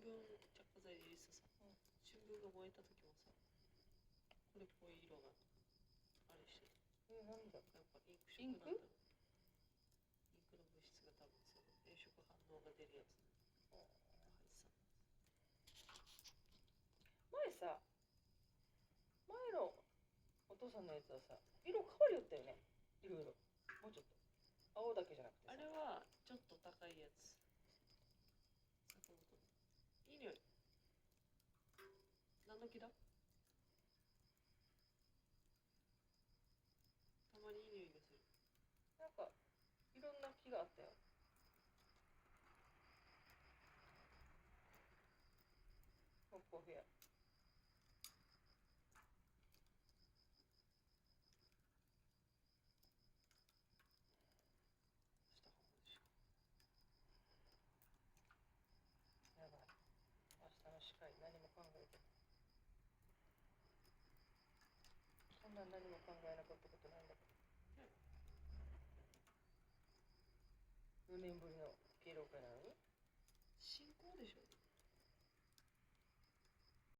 着火剤で入れてさ、新聞が燃えた時もさ、これっぽい色があれして、なんだ、やっぱインク色なんだろう。インクの物質が多分その炎色反応が出るやつ入ってた。前さ、前のお父さんのやつはさ、色変わりよったよね、いろいろ。もうちょっと青だけじゃなくてさ、あれはちょっと高いやつ。いい匂い。何の木だ？たまにいい匂いがする。なんかいろんな木があったよ。モッポフェア。やばい。明日の司会何も考えてない。そんな何も考えなかったことないんだけど。4年ぶりの敬老会なのに